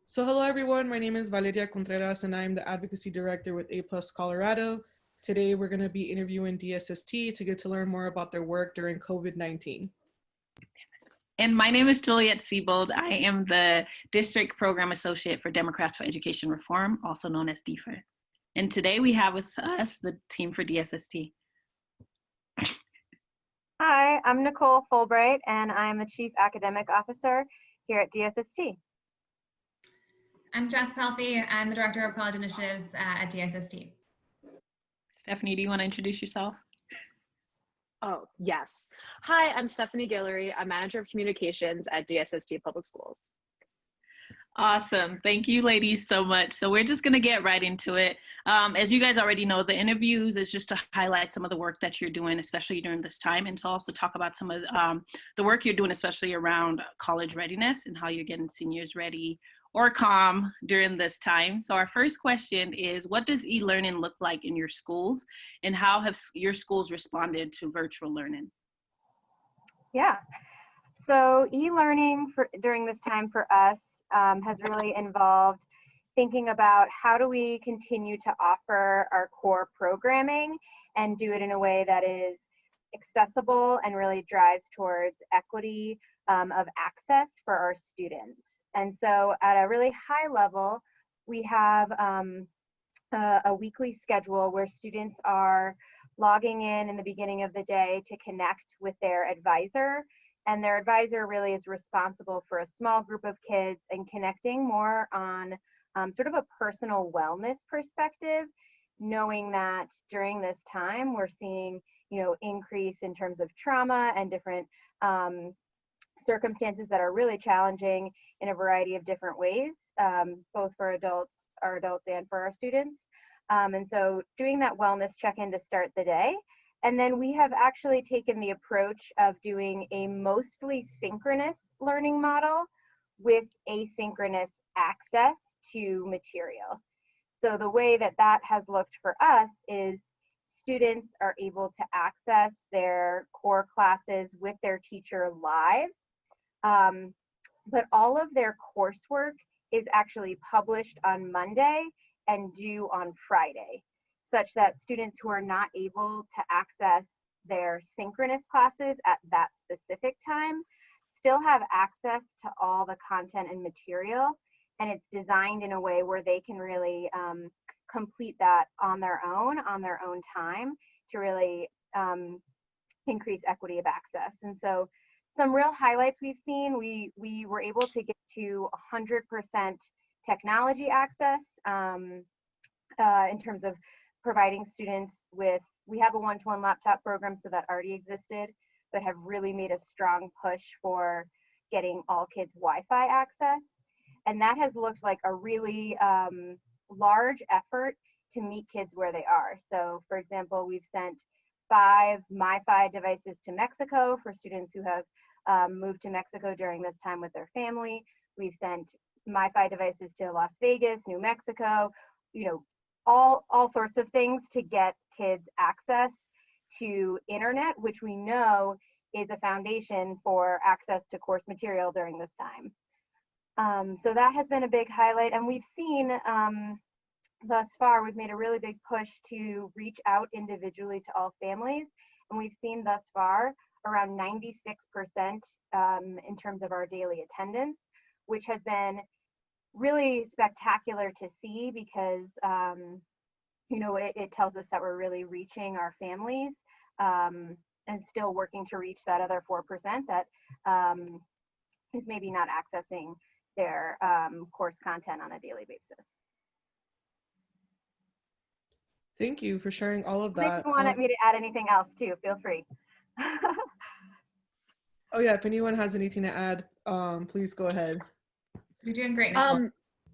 So hello everyone, my name is Valeria Contreras and I'm the Advocacy Director with A Plus Colorado. Today we're going to be interviewing DSST to get to learn more about their work during COVID-19. And my name is Juliet Siebold. I am the District Program Associate for Democrats for Education Reform, also known as DFRE. And today we have with us the team for DSST. Hi, I'm Nicole Fulbright, and I'm the Chief Academic Officer here at DSST. I'm Jess Pelfy. I'm the Director of College Initiatives at DSST. Stephanie, do you want to introduce yourself? Oh, yes. Hi, I'm Stephanie Guillory. I'm Manager of Communications at DSST Public Schools. Awesome. Thank you, ladies, so much. So we're just going to get right into it. As you guys already know, the interviews is just to highlight some of the work that you're doing, especially during this time, and to also talk about some of the work you're doing, especially around college readiness and how you're getting seniors ready or calm during this time. So our first question is, what does e-learning look like in your schools, and how have your schools responded to virtual learning? Yeah, so e-learning during this time for us has really involved thinking about how do we continue to offer our core programming and do it in a way that is accessible and really drives towards equity of access for our students. And so at a really high level, we have a weekly schedule where students are logging in the beginning of the day to connect with their advisor. And their advisor really is responsible for a small group of kids and connecting more on sort of a personal wellness perspective, knowing that during this time we're seeing, increase in terms of trauma and different circumstances that are really challenging in a variety of different ways, both for our adults and for our students. And so doing that wellness check-in to start the day. And then we have actually taken the approach of doing a mostly synchronous learning model with asynchronous access to material. So the way that has looked for us is students are able to access their core classes with their teacher live, but all of their coursework is actually published on Monday and due on Friday, such that students who are not able to access their synchronous classes at that specific time still have access to all the content and material, and it's designed in a way where they can really complete that on their own time to really increase equity of access. And so some real highlights we've seen, we were able to get to 100% technology access in terms of providing students with, we have a one-to-one laptop program, so that already existed, but have really made a strong push for getting all kids Wi-Fi access. And that has looked like a really large effort to meet kids where they are. So for example, we've sent 5 MiFi devices to Mexico for students who have moved to Mexico during this time with their family. We've sent MiFi devices to Las Vegas, New Mexico, all sorts of things to get kids access to internet, which we know is a foundation for access to course material during this time. So that has been a big highlight, and we've seen thus far, we've made a really big push to reach out individually to all families, and we've seen thus far around 96% in terms of our daily attendance, which has been really spectacular to see because it tells us that we're really reaching our families and still working to reach that other 4% that is maybe not accessing their course content on a daily basis. Thank you for sharing all of that. If you wanted me to add anything else too, feel free. Oh yeah, if anyone has anything to add, please go ahead. You're doing great, Nicole.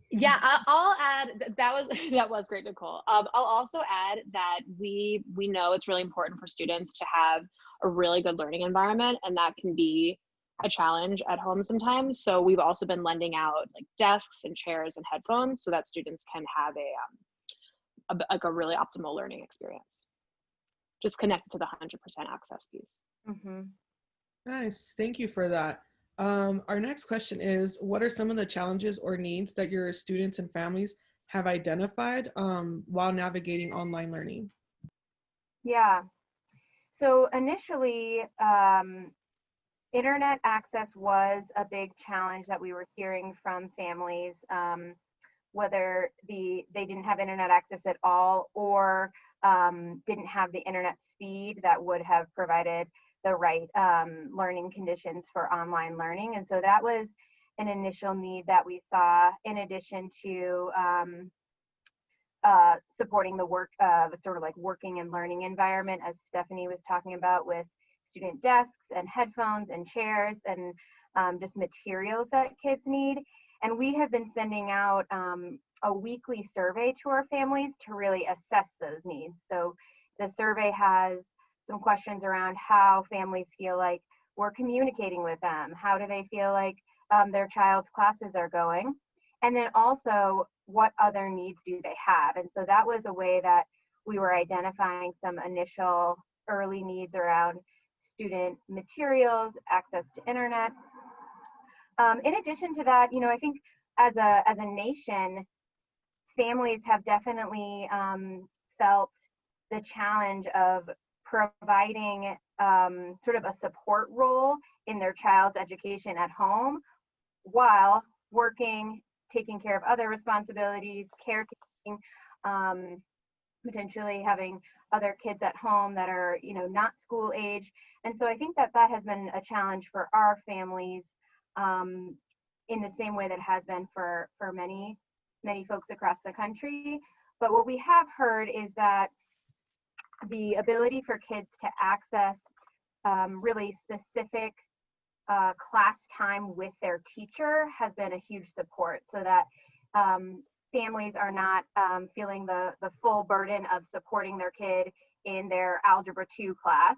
Yeah, I'll add that was great, Nicole. I'll also add that we know it's really important for students to have a really good learning environment, and that can be a challenge at home sometimes. So we've also been lending out like desks and chairs and headphones so that students can have a really optimal learning experience. Just connected to the 100% access piece. Mm-hmm. Nice, thank you for that. Our next question is, what are some of the challenges or needs that your students and families have identified while navigating online learning? Yeah. So initially, internet access was a big challenge that we were hearing from families, whether they didn't have internet access at all or didn't have the internet speed that would have provided the right learning conditions for online learning. And so that was an initial need that we saw, in addition to supporting the work of sort of like working and learning environment, as Stephanie was talking about, with student desks and headphones and chairs and just materials that kids need. And we have been sending out a weekly survey to our families to really assess those needs. So the survey has some questions around how families feel like we're communicating with them. How do they feel like their child's classes are going? And then also, what other needs do they have? And so that was a way that we were identifying some initial early needs around student materials, access to internet. In addition to that, I think as a nation, families have definitely felt the challenge of providing sort of a support role in their child's education at home while working, taking care of other responsibilities, caretaking, potentially having other kids at home that are, not school age. And so I think that has been a challenge for our families in the same way that it has been for many folks across the country. But what we have heard is that the ability for kids to access really specific class time with their teacher has been a huge support, so that families are not feeling the full burden of supporting their kid in their Algebra 2 class.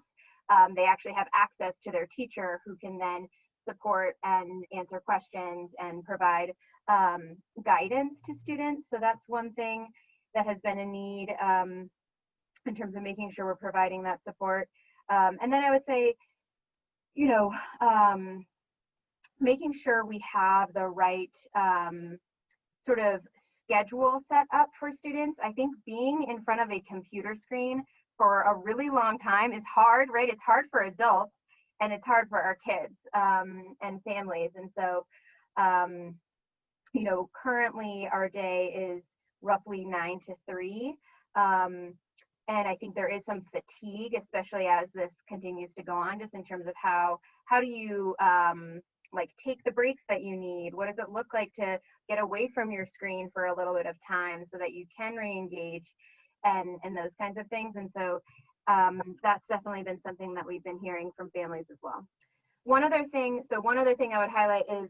They actually have access to their teacher, who can then support and answer questions and provide guidance to students. So that's one thing that has been a need in terms of making sure we're providing that support. And then I would say, making sure we have the right sort of schedule set up for students. I think being in front of a computer screen for a really long time is hard, right? It's hard for adults and it's hard for our kids and families. And so, currently our day is roughly 9 to 3. And I think there is some fatigue, especially as this continues to go on, just in terms of how do you take the breaks that you need? What does it look like to get away from your screen for a little bit of time so that you can re-engage and those kinds of things? And so that's definitely been something that we've been hearing from families as well. One other thing I would highlight is,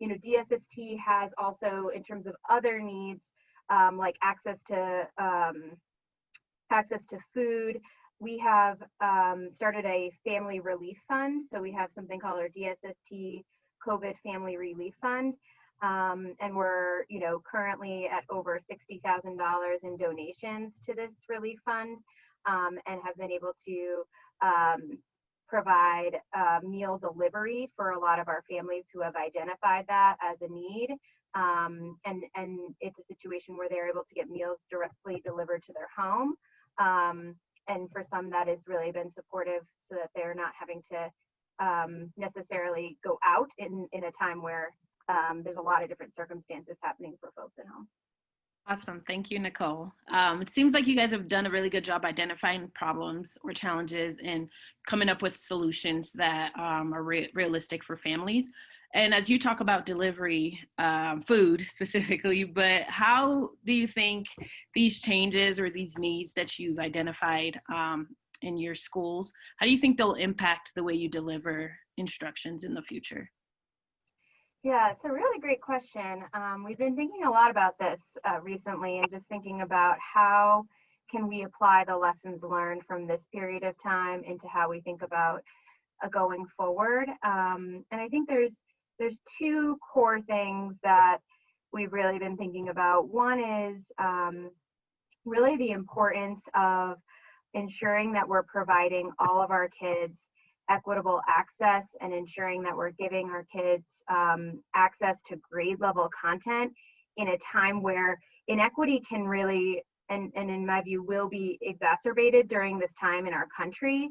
DSST has also, in terms of other needs, like access to food. We have started a family relief fund. So we have something called our DSST COVID Family Relief Fund. And we're, currently at over $60,000 in donations to this relief fund, and have been able to provide meal delivery for a lot of our families who have identified that as a need. And it's a situation where they're able to get meals directly delivered to their home. And for some, that has really been supportive, so that they're not having to necessarily go out in a time where there's a lot of different circumstances happening for folks at home. Awesome. Thank you, Nicole. It seems like you guys have done a really good job identifying problems or challenges and coming up with solutions that are realistic for families. And as you talk about delivery, food specifically, but how do you think these changes or these needs that you've identified in your schools, how do you think they'll impact the way you deliver instructions in the future? Yeah, it's a really great question. We've been thinking a lot about this recently, and just thinking about how can we apply the lessons learned from this period of time into how we think about going forward. And I think there's two core things that we've really been thinking about. One is really the importance of ensuring that we're providing all of our kids equitable access and ensuring that we're giving our kids access to grade level content in a time where inequity can really, and in my view, will be exacerbated during this time in our country,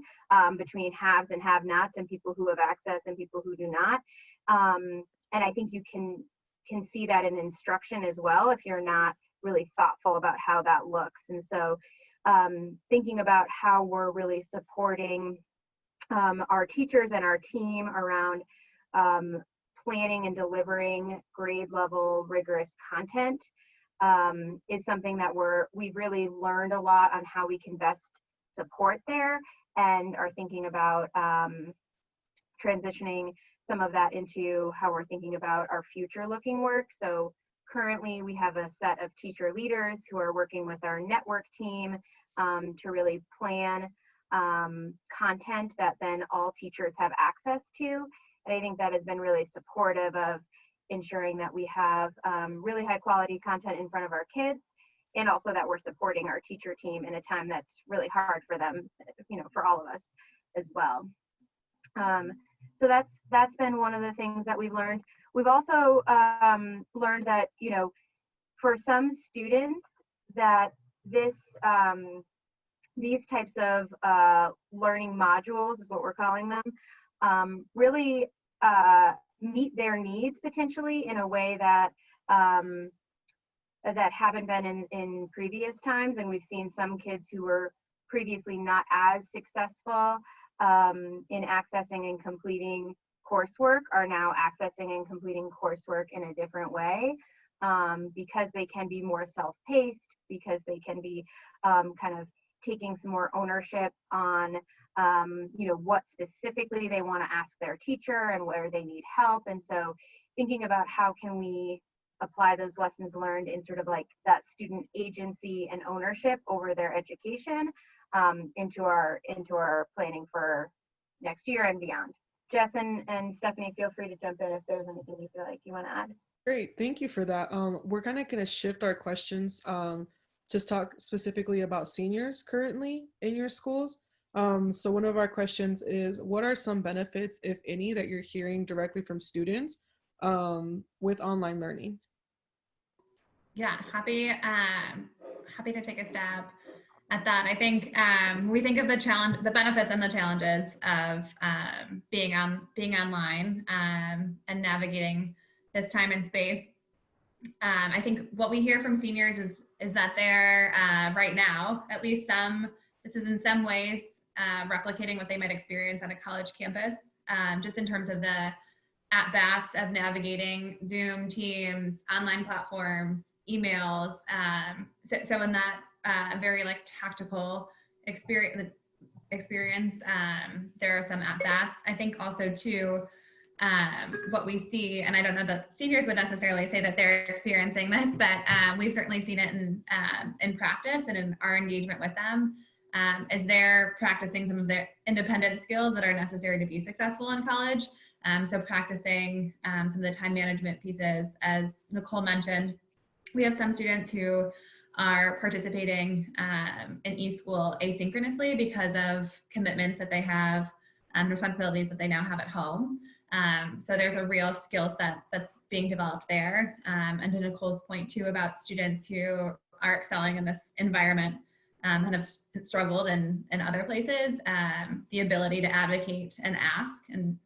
between haves and have-nots and people who have access and people who do not. And I think you can see that in instruction as well if you're not really thoughtful about how that looks. And so thinking about how we're really supporting our teachers and our team around planning and delivering grade level rigorous content is something that we've really learned a lot on how we can best support there, and are thinking about transitioning some of that into how we're thinking about our future looking work. So currently we have a set of teacher leaders who are working with our network team to really plan content that then all teachers have access to. And I think that has been really supportive of ensuring that we have really high quality content in front of our kids, and also that we're supporting our teacher team in a time that's really hard for them, for all of us as well. So that's been one of the things that we've learned. We've also learned that, for some students that these types of learning modules is what we're calling them, really meet their needs potentially in a way that that haven't been in previous times. And we've seen some kids who were previously not as successful in accessing and completing coursework are now accessing and completing coursework in a different way, because they can be more self-paced, because they can be kind of taking some more ownership on what specifically they want to ask their teacher and where they need help. And so thinking about how can we apply those lessons learned in sort of like that student agency and ownership over their education into our planning for next year and beyond. Jess and Stephanie, feel free to jump in if there's anything you feel like you want to add. Great, thank you for that. We're kind of going to shift our questions to talk specifically about seniors currently in your schools. So one of our questions is, what are some benefits, if any, that you're hearing directly from students with online learning? Yeah, happy to take a stab at that. I think we think of the benefits and the challenges of being online and navigating this time and space. I think what we hear from seniors is that they're right now, at least this is in some ways replicating what they might experience on a college campus, just in terms of the at-bats of navigating Zoom, Teams, online platforms, emails. So in that very like tactical experience, there are some at-bats. I think also too, what we see, and I don't know that seniors would necessarily say that they're experiencing this, but we've certainly seen it in practice and in our engagement with them, as they're practicing some of the independent skills that are necessary to be successful in college. So practicing some of the time management pieces, as Nicole mentioned, we have some students who are participating in eSchool asynchronously because of commitments that they have and responsibilities that they now have at home. So there's a real skill set that's being developed there. And to Nicole's point too about students who are excelling in this environment and have struggled in other places, the ability to advocate and ask and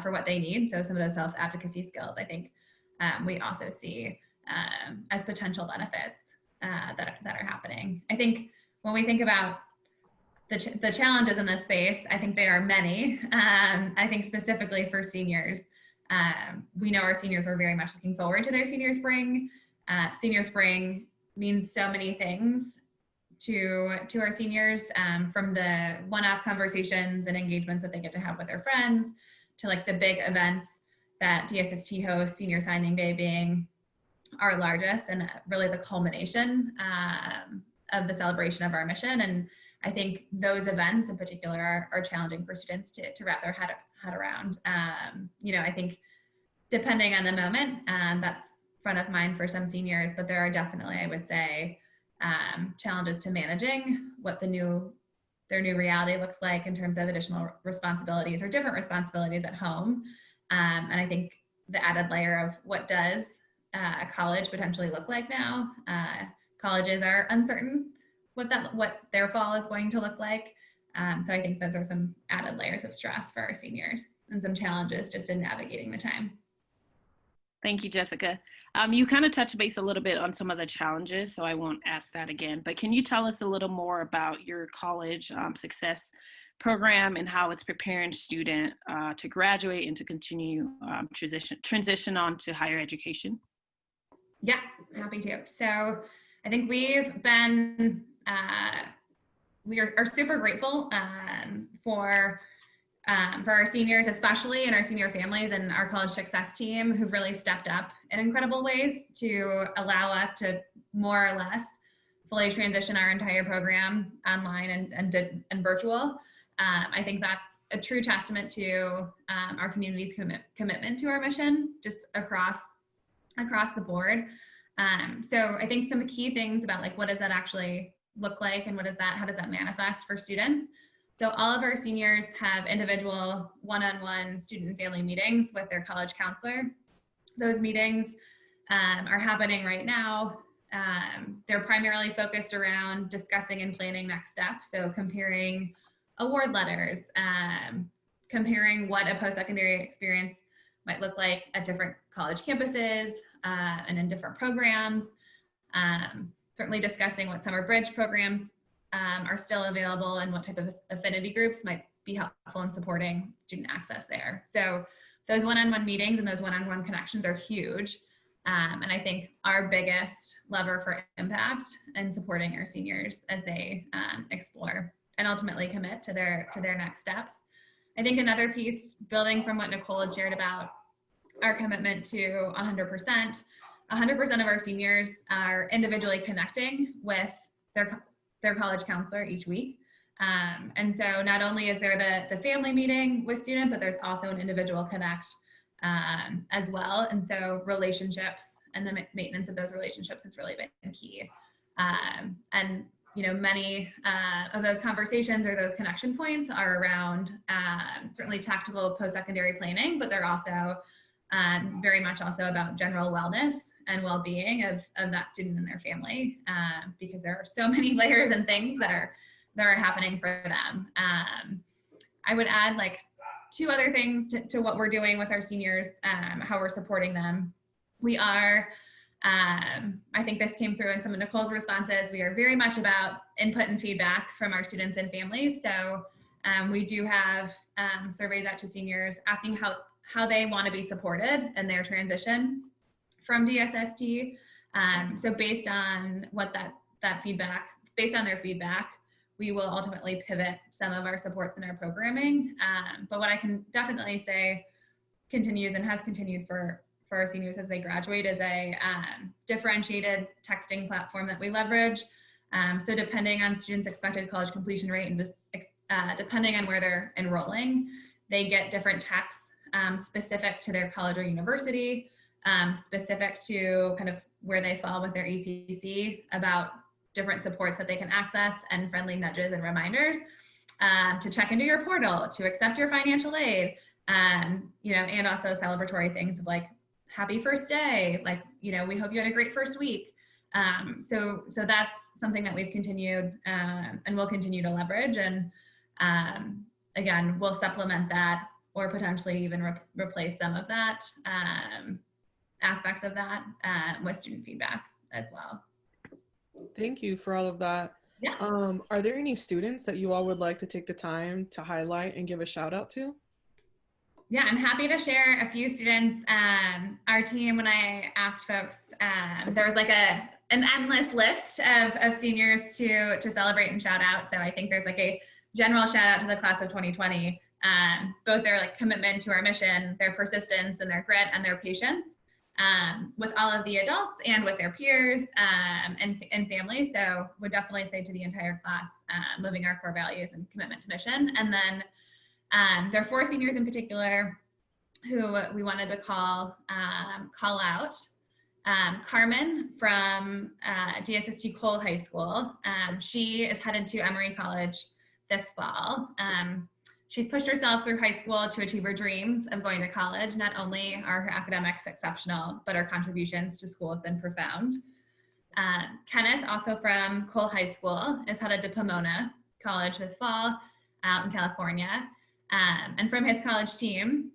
for what they need. So some of those self-advocacy skills, I think we also see as potential benefits that are happening. I think when we think about the challenges in this space, I think there are many. I think specifically for seniors, we know our seniors are very much looking forward to their senior spring. Senior spring means so many things to our seniors, from the one-off conversations and engagements that they get to have with their friends, to like the big events that DSST hosts, senior signing day being our largest and really the culmination of the celebration of our mission. And I think those events in particular are challenging for students to wrap their head around. I think depending on the moment, that's front of mind for some seniors, but there are definitely, I would say, challenges to managing what the new their new reality looks like in terms of additional responsibilities or different responsibilities at home. And I think the added layer of what does college potentially look like now. Colleges are uncertain what their fall is going to look like. So I think those are some added layers of stress for our seniors and some challenges just in navigating the time. Thank you, Jessica. You kind of touched base a little bit on some of the challenges, so I won't ask that again, but can you tell us a little more about your college success program and how it's preparing student to graduate and to continue transition on to higher education? Yeah, happy to. So I think we've been, we are super grateful for our seniors, especially, and our senior families and our college success team who've really stepped up in incredible ways to allow us to more or less fully transition our entire program online and virtual. I think that's a true testament to our community's commitment to our mission just across the board. So I think some key things about like, what does that actually look like and how does that manifest for students? So all of our seniors have individual one-on-one student and family meetings with their college counselor. Those meetings are happening right now. They're primarily focused around discussing and planning next steps. So comparing award letters, comparing what a post-secondary experience might look like at different college campuses and in different programs. Certainly discussing what summer bridge programs are still available and what type of affinity groups might be helpful in supporting student access there. So those one-on-one meetings and those one-on-one connections are huge. And I think our biggest lever for impact in supporting our seniors as they explore and ultimately commit to their next steps. I think another piece, building from what Nicole had shared about our commitment to 100% of our seniors are individually connecting with their college counselor each week. And so not only is there the family meeting with student, but there's also an individual connect as well. And so relationships and the maintenance of those relationships has really been key. And you know, many of those conversations or those connection points are around certainly tactical post-secondary planning, but they're also very much also about general wellness and well-being of that student and their family, because there are so many layers and things that are happening for them. I would add like two other things to what we're doing with our seniors, how we're supporting them. We are, I think this came through in some of Nicole's responses, we are very much about input and feedback from our students and families. So we do have surveys out to seniors asking how they want to be supported in their transition from DSST. So based on what that feedback, based on their feedback, we will ultimately pivot some of our supports in our programming. But what I can definitely say continues and has continued for our seniors as they graduate is a differentiated texting platform that we leverage. So depending on students' expected college completion rate and just depending on where they're enrolling, they get different texts specific to their college or university, specific to kind of where they fall with their ECC about different supports that they can access and friendly nudges and reminders to check into your portal, to accept your financial aid, you know, and also celebratory things of like, happy first day, like, you know, we hope you had a great first week. So that's something that we've continued and will continue to leverage. And again, we'll supplement that or potentially even replace some of that aspects of that with student feedback as well. Thank you for all of that. Yeah. Are there any students that you all would like to take the time to highlight and give a shout out to? Yeah, I'm happy to share a few students. Our team, when I asked folks, there was like an endless list of seniors to celebrate and shout out. So I think there's like a general shout out to the class of 2020, both their like commitment to our mission, their persistence and their grit and their patience with all of the adults and with their peers and family. So would definitely say to the entire class, living our core values and commitment to mission. And then there are 4 seniors in particular who we wanted to call out. Carmen from DSST Cole High School. She is headed to Emory College this fall. She's pushed herself through high school to achieve her dreams of going to college. Not only are her academics exceptional, but her contributions to school have been profound. Kenneth, also from Cole High School, is headed to Pomona College this fall out in California. And from his college team,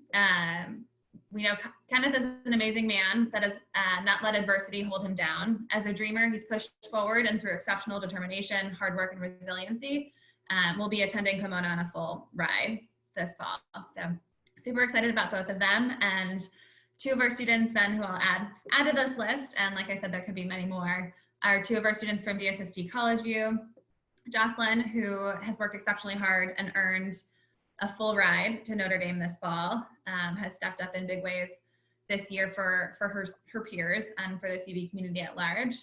we know Kenneth is an amazing man that has not let adversity hold him down. As a dreamer, he's pushed forward, and through exceptional determination, hard work, and resiliency, we'll be attending Pomona on a full ride this fall. So super excited about both of them. And two of our students then who I'll add to this list, and like I said, there could be many more, are two of our students from DSST College View. Jocelyn, who has worked exceptionally hard and earned a full ride to Notre Dame this fall, has stepped up in big ways this year for her peers and for the CV community at large.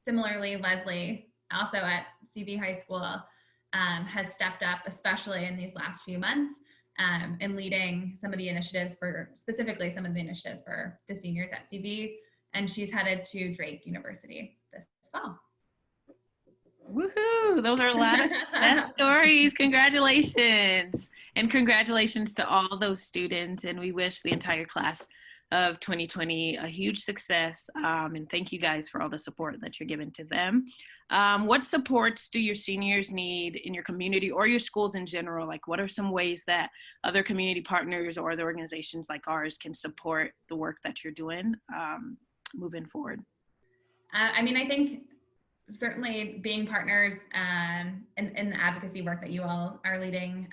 Similarly, Leslie, also at CV High School, has stepped up, especially in these last few months, in leading some of the initiatives specifically some of the initiatives for the seniors at CV, and she's headed to Drake University this fall. Woohoo! Those are a lot of success stories. Congratulations. And congratulations to all those students. And we wish the entire class of 2020 a huge success. And thank you guys for all the support that you're giving to them. What supports do your seniors need in your community or your schools in general? Like, what are some ways that other community partners or other organizations like ours can support the work that you're doing moving forward? I mean, I think certainly being partners in the advocacy work that you all are leading,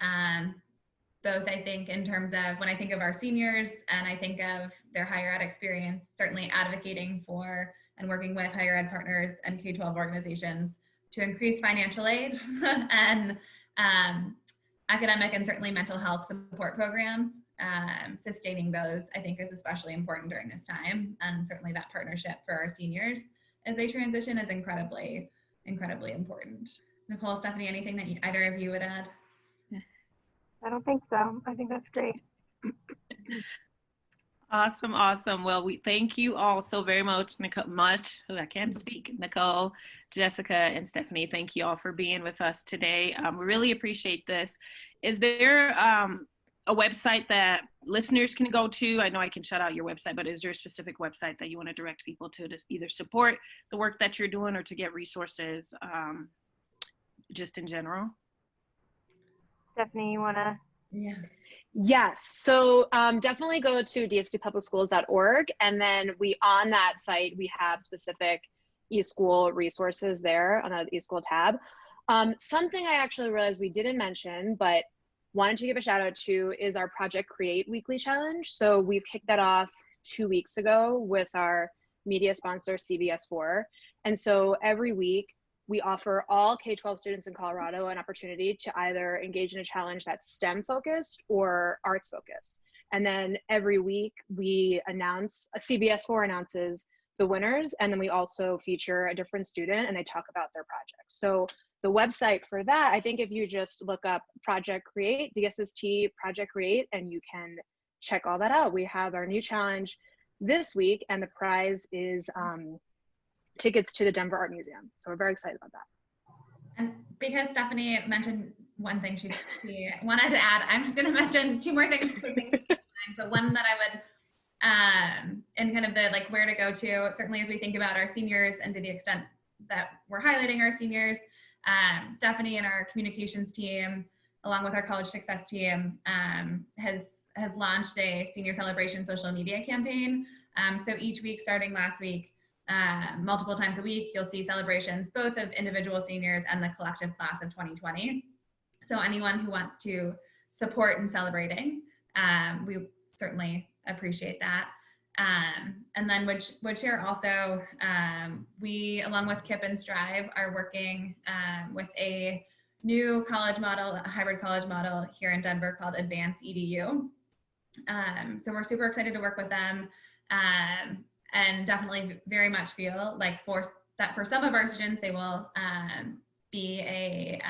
both I think in terms of when I think of our seniors and I think of their higher ed experience, certainly advocating for and working with higher ed partners and K-12 organizations to increase financial aid and academic and certainly mental health support programs. Sustaining those, I think, is especially important during this time, and certainly that partnership for our seniors as they transition is incredibly important. Nicole, Stephanie, anything that either of you would add? I don't think so. I think that's great. Awesome. Well, we thank you all so very much. I can't speak. Nicole, Jessica, and Stephanie, thank you all for being with us today. We really appreciate this. Is there a website that listeners can go to? I know I can shout out your website, but is there a specific website that you want to direct people to either support the work that you're doing or to get resources just in general? Stephanie, you want to? Yeah. Yes, so definitely go to dsdpublicschools.org, and then on that site, we have specific eSchool resources there on the eSchool tab. Something I actually realized we didn't mention, but wanted to give a shout out to is our Project Create weekly challenge. So we've kicked that off 2 weeks ago with our media sponsor, CBS4. And so every week, we offer all K-12 students in Colorado an opportunity to either engage in a challenge that's STEM focused or arts focused. And then every week we CBS4 announces the winners, and then we also feature a different student and they talk about their project. So the website for that, I think if you just look up Project Create, DSST Project Create, and you can check all that out. We have our new challenge this week, and the prize is tickets to the Denver Art Museum. So we're very excited about that. And because Stephanie mentioned one thing she wanted to add, I'm just going to mention two more things, quick things to keep in mind. But one that I would, and kind of the like where to go to, certainly as we think about our seniors and to the extent that we're highlighting our seniors, Stephanie and our communications team, along with our college success team, has launched a senior celebration social media campaign. So each week, starting last week, multiple times a week, you'll see celebrations both of individual seniors and the collective class of 2020. So anyone who wants to support in celebrating, we certainly appreciate that. And then would share also, we, along with KIP and Strive, are working with a new college model, a hybrid college model here in Denver called Advance EDU. So we're super excited to work with them. And definitely very much feel like for some of our students, they will be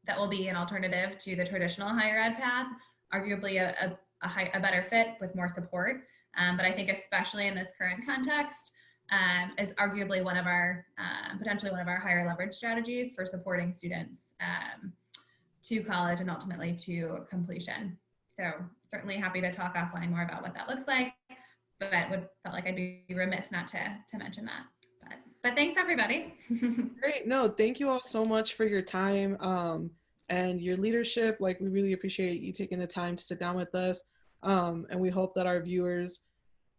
that will be an alternative to the traditional higher ed path, arguably a better fit with more support. But I think especially in this current context, is arguably one of our, potentially one of our higher leverage strategies for supporting students to college and ultimately to completion. So certainly happy to talk offline more about what that looks like, but felt like I'd be remiss not to mention that. But thanks everybody. Great. No, thank you all so much for your time and your leadership. Like, we really appreciate you taking the time to sit down with us. And we hope that our viewers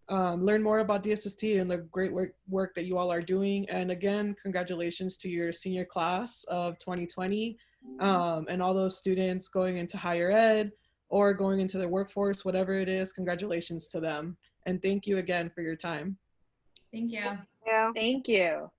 learn more about DSST and the great work that you all are doing. And again, congratulations to your senior class of 2020 and all those students going into higher ed or going into the workforce, whatever it is. Congratulations to them. And thank you again for your time. Thank you. Yeah. Thank you.